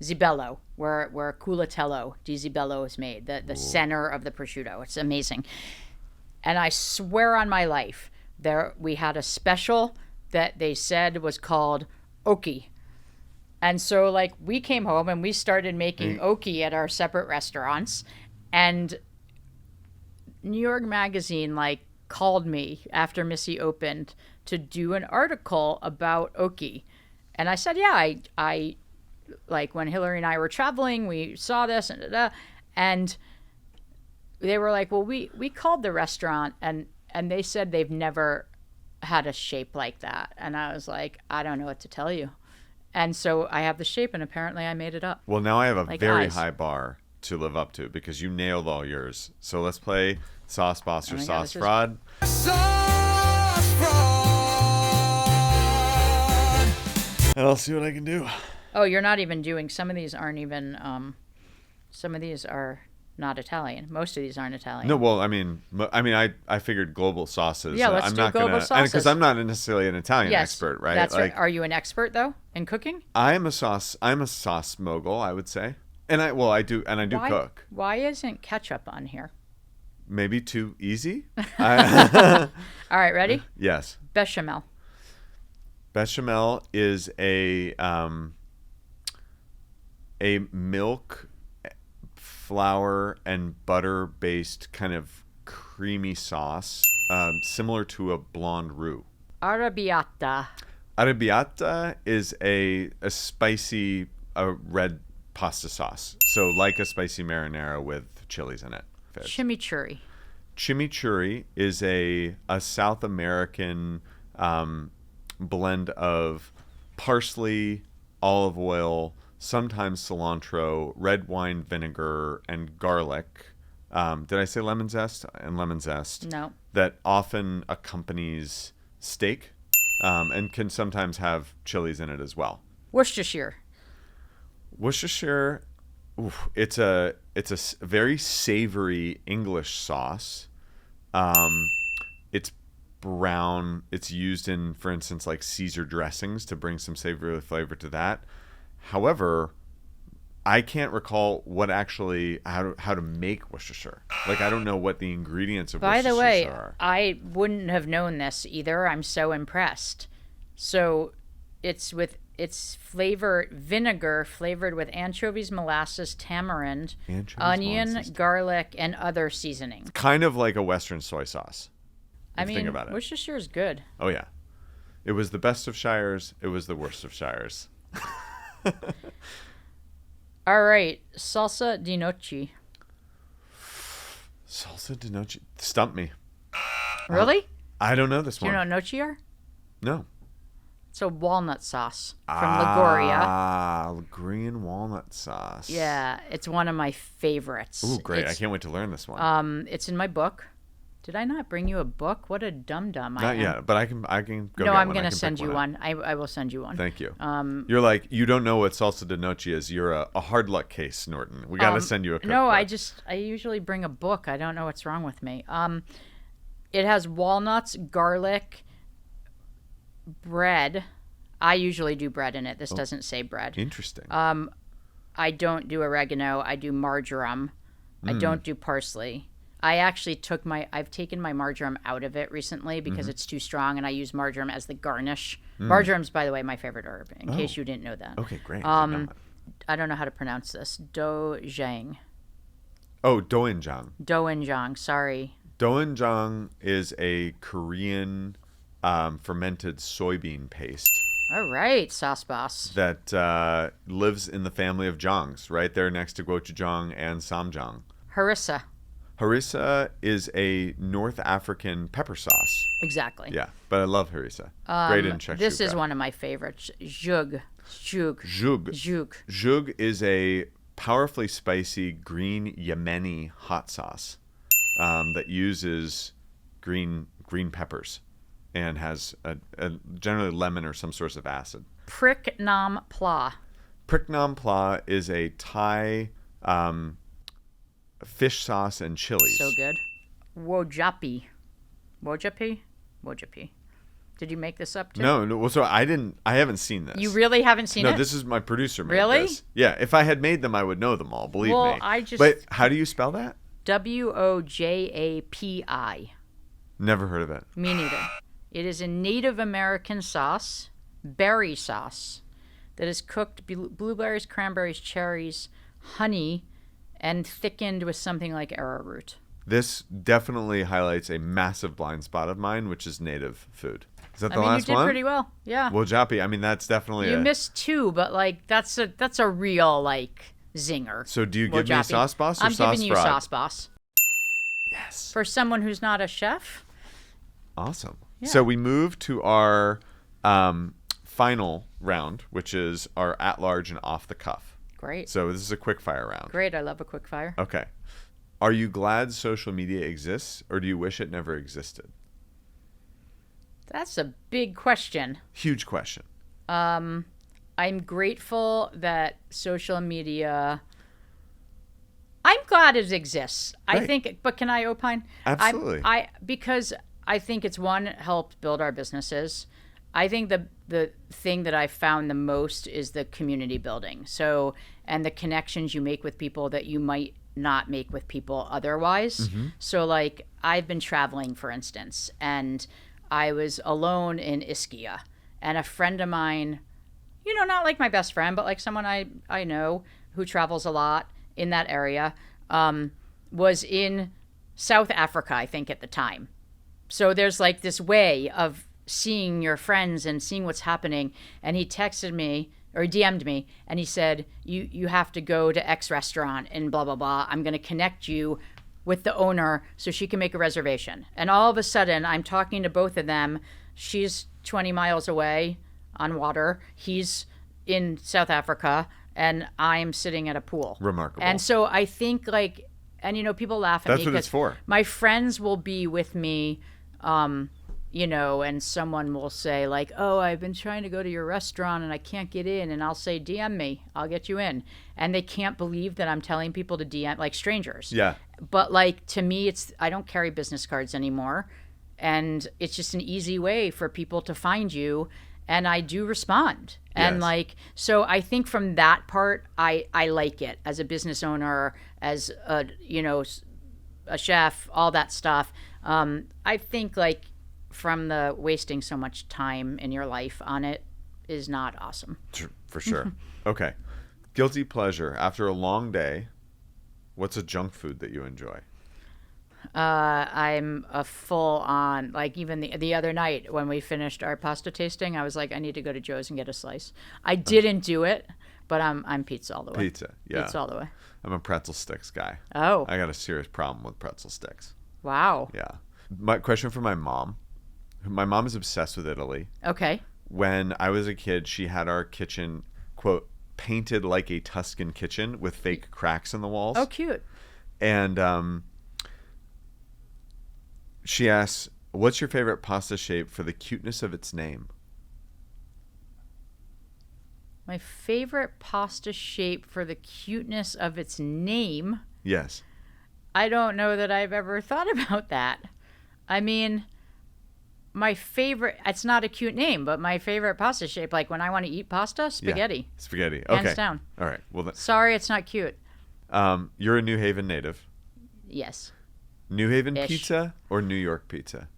Zibello, where Culatello di Zibello is made, the center of the prosciutto. It's amazing. And I swear on my life, we had a special that they said was called oki. And so like we came home and we started making oki at our separate restaurants, and New York Magazine like called me after Missy opened to do an article about oki. And I said, yeah, I like when Hillary and I were traveling, we saw this and they were like, well, we called the restaurant and they said they've never had a shape like that. And I was like, I don't know what to tell you. And so I have the shape, and apparently I made it up. Well, now I have a Like very eyes. high bar to live up to because you nailed all yours. So let's play Sauce Boss or my God, Sauce this is- Fraud. Sauce fraud. And I'll see what I can do. Oh, you're not even doing, some of these aren't even, some of these are not Italian. Most of these aren't Italian. No, well, I mean, I figured global sauces. Yeah, let's I'm do not global because sauces. I'm not necessarily an Italian Yes, expert, right? That's like, right. Are you an expert, though, in cooking? I'm a sauce mogul, I would say. And I do Why, cook. Why isn't ketchup on here? Maybe too easy? All right, ready? Yes. Bechamel. Bechamel is a milk, flour, and butter based kind of creamy sauce, similar to a blonde roux. Arrabbiata. Arrabbiata is a spicy red pasta sauce. So like a spicy marinara with chilies in it. Chimichurri. Chimichurri is a South American blend of parsley, olive oil, sometimes cilantro, red wine vinegar, and garlic. Did I say lemon zest? And lemon zest. No. That often accompanies steak and can sometimes have chilies in it as well. Worcestershire. Worcestershire, it's a very savory English sauce. It's brown. It's used in, for instance, like Caesar dressings to bring some savory flavor to that. However, I can't recall what actually how to make Worcestershire. Like I don't know what the ingredients of By the Worcestershire way, are. I wouldn't have known this either. I'm so impressed. So it's vinegar flavored with anchovies, molasses, tamarind, Anchovies, onion, molasses. garlic, and other seasonings. Kind of like a Western soy sauce. I if you mean, think about it. Worcestershire is good. Oh yeah, it was the best of shires. It was the worst of shires. All right, salsa di noce. Salsa de noche. Stump me. Really? I don't know this Do you one. know what noce are? No. It's a walnut sauce from Liguria. Ligurian walnut sauce. Yeah, it's one of my favorites. Ooh, great. I It's, can't wait to learn this one. It's in my book. Did I not bring you a book? What a dum-dum I Not am. yet, but I can go No, get I'm one. going I to can send pick you up. one. I will send you one. Thank you. You're like, you don't know what salsa de noche is. You're a hard luck case, Norton. We got to send you a cookbook. No, I usually bring a book. I don't know what's wrong with me. It has walnuts, garlic, bread. I usually do bread in it. This doesn't say bread. Interesting. I don't do oregano. I do marjoram. I don't do parsley. I've taken my marjoram out of it recently because it's too strong, and I use marjoram as the garnish. Marjoram's, by the way, my favorite herb, in case you didn't know that. Okay, great. I don't know how to pronounce this. Doenjang. Oh, doenjang. Doenjang, sorry. Doenjang is a Korean fermented soybean paste All right, sauce boss. that lives in the family of jangs, right there next to gochujang and samjang. Harissa. Harissa is a North African pepper sauce. Exactly. Yeah, but I love harissa. Great in shakshuka. This is one of my favorites. Zhug. Zhug. Zhug. Zhug is a powerfully spicy green Yemeni hot sauce that uses green peppers and has a generally lemon or some source of acid. Prick Nam Pla. Prick Nam Pla is a Thai fish sauce and chilies. So good. Wojapi. Wojapi. Did you make this up too? No, well, so I haven't seen this. You really haven't seen it? No, this is my producer made Really? this. Yeah, if I had made them, I would know them all. Believe Well, me. I just- But how do you spell that? Wojapi. Never heard of it. Me neither. It is a Native American sauce, berry sauce, that is cooked blueberries, cranberries, cherries, honey, and thickened with something like arrowroot. This definitely highlights a massive blind spot of mine, which is native food. Is that the I mean, you last did one? pretty well. Yeah. Well, Japi, I mean, that's definitely You missed two, but like that's a real like zinger. So do you give me Wojapi. sauce boss or I'm sauce giving you fraud? sauce boss. Yes. For someone who's not a chef. Awesome. Yeah. So we move to our final round, which is our at-large and off-the-cuff. Great. So this is a quick fire round. Great. I love a quick fire. Okay. Are you glad social media exists, or do you wish it never existed? That's a big question. Huge question. I'm grateful that social media. I'm glad it exists. I Right. think, but can I opine? Absolutely. Because I think it's one, helped build our businesses. I think the thing that I found the most is the community building. So, and the connections you make with people that you might not make with people otherwise. So like I've been traveling, for instance, and I was alone in Ischia, and a friend of mine, not like my best friend, but like someone I know who travels a lot in that area, was in South Africa, I think, at the time. So there's like this way of seeing your friends and seeing what's happening. And he texted me or DM'd me, and he said, you have to go to X restaurant and blah, blah, blah. I'm going to connect you with the owner so she can make a reservation. And all of a sudden, I'm talking to both of them. She's 20 miles away on water. He's in South Africa, and I'm sitting at a pool. Remarkable. And so I think like, and people laugh at That's me what it's because for. my friends will be with me, and someone will say like, oh, I've been trying to go to your restaurant and I can't get in. And I'll say, DM me, I'll get you in. And they can't believe that I'm telling people to DM, like strangers. Yeah. But like, to me, I don't carry business cards anymore. And it's just an easy way for people to find you. And I do respond. And Yes. like, so I think from that part, I like it as a business owner, as a chef, all that stuff. I think like from the wasting so much time in your life on it is not awesome. For sure. Okay. Guilty pleasure. After a long day, what's a junk food that you enjoy? I'm a full on, like even the other night when we finished our pasta tasting, I was like, I need to go to Joe's and get a slice. I didn't do it, but I'm pizza all the way. Pizza. Yeah. Pizza all the way. I'm a pretzel sticks guy. Oh, I got a serious problem with pretzel sticks. wow. Yeah. My question for my mom. My mom is obsessed with Italy. Okay. When I was a kid, she had our kitchen, quote, painted like a Tuscan kitchen with fake cracks in the walls. Oh, cute. And she asks, what's your favorite pasta shape for the cuteness of its name? My favorite pasta shape for the cuteness of its name. Yes. I don't know that I've ever thought about that. I mean, my favorite, it's not a cute name, but my favorite pasta shape, like when I want to eat pasta, spaghetti. Yeah. Spaghetti. Hands Okay. down. All right. Well, Sorry, it's not cute. you're a New Haven native. Yes, New Haven Ish. pizza or New York pizza?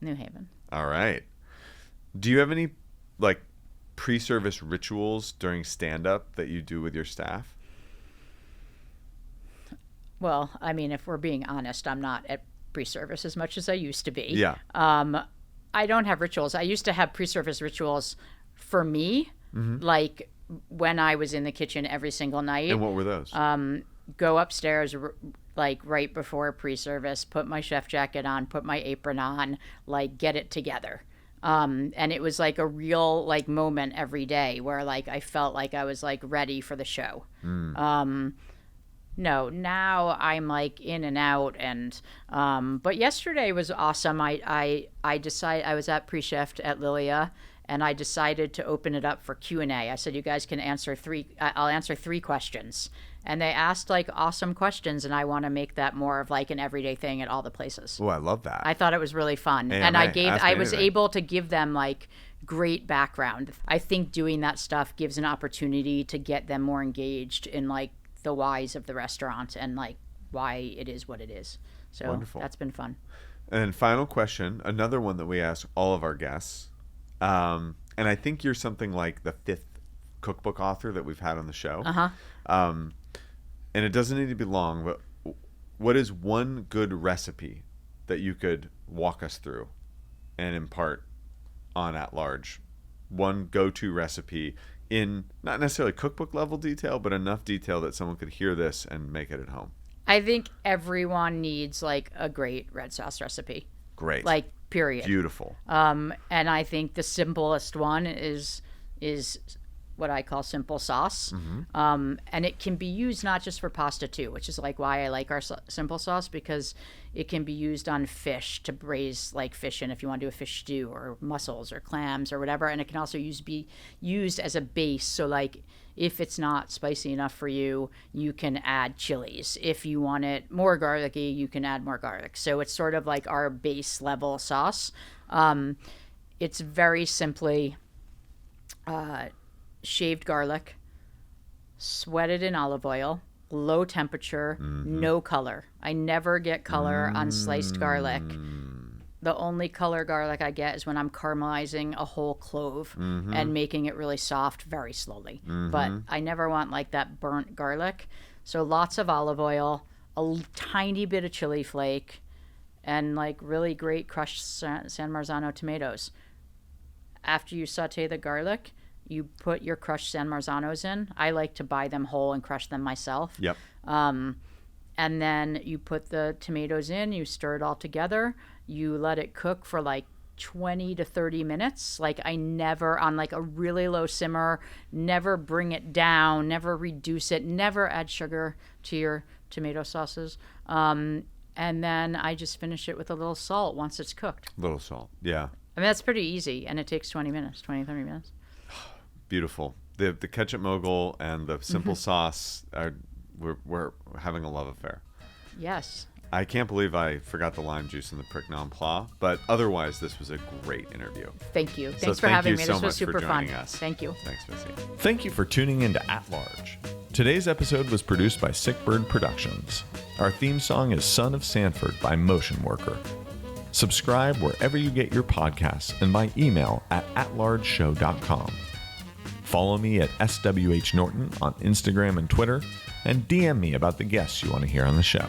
New Haven. All right. Do you have any like pre-service rituals during stand-up that you do with your staff? Well, I mean, if we're being honest, I'm not at pre-service as much as I used to be. Yeah. I don't have rituals. I used to have pre-service rituals for me, like when I was in the kitchen every single night. And what were those? Go upstairs like right before pre-service, put my chef jacket on, put my apron on, like get it together. And it was like a real like moment every day where like I felt like I was like ready for the show. No, now I'm like in and out, and but yesterday was awesome. I decided, I was at pre-chef at Lilia, and I decided to open it up for Q&A. I said, you guys can answer I'll answer 3 questions. And they asked like awesome questions, and I want to make that more of like an everyday thing at all the places. Oh, I love that. I thought it was really fun. AMA, And I ask me was anything. able to give them like great background. I think doing that stuff gives an opportunity to get them more engaged in like the whys of the restaurant and like why it is what it is. So Wonderful. that's been fun. And then final question, another one that we ask all of our guests. And I think you're something like the 5th cookbook author that we've had on the show. And it doesn't need to be long, but what is one good recipe that you could walk us through and impart on At Large? One go-to recipe in not necessarily cookbook level detail, but enough detail that someone could hear this and make it at home. I think everyone needs like a great red sauce recipe. Great. Like, period. Beautiful. And I think the simplest one is what I call simple sauce. And it can be used not just for pasta too, which is like why I like our simple sauce, because it can be used on fish to braise like fish in if you want to do a fish stew, or mussels or clams or whatever. And it can also be used as a base. So like if it's not spicy enough for you, you can add chilies. If you want it more garlicky, you can add more garlic. So it's sort of like our base level sauce. It's very simply shaved garlic, sweated in olive oil, low temperature, no color. I never get color on sliced garlic. The only color garlic I get is when I'm caramelizing a whole clove and making it really soft very slowly. But I never want like that burnt garlic. So lots of olive oil, a tiny bit of chili flake, and like really great crushed San Marzano tomatoes. After you saute the garlic, you put your crushed San Marzanos in. I like to buy them whole and crush them myself. Yep. And then you put the tomatoes in, you stir it all together, you let it cook for like 20 to 30 minutes. Like I never, on like a really low simmer, never bring it down, never reduce it, never add sugar to your tomato sauces. And then I just finish it with a little salt once it's cooked. Little salt. Yeah. I mean, that's pretty easy, and it takes 20 minutes, 20, 30 minutes. Beautiful. The ketchup mogul and the simple sauce are we're having a love affair. Yes. I can't believe I forgot the lime juice in the prick non plat, but otherwise this was a great interview. Thank you. So Thanks for having me. so This was much super for fun. joining us. Thank you. Thanks, Missy. Thank you for tuning into At Large. Today's episode was produced by Sick Bird Productions. Our theme song is Son of Sanford by Motion Worker. Subscribe wherever you get your podcasts and by email at atlargeshow.com. Follow me at SWH Norton on Instagram and Twitter, and DM me about the guests you want to hear on the show.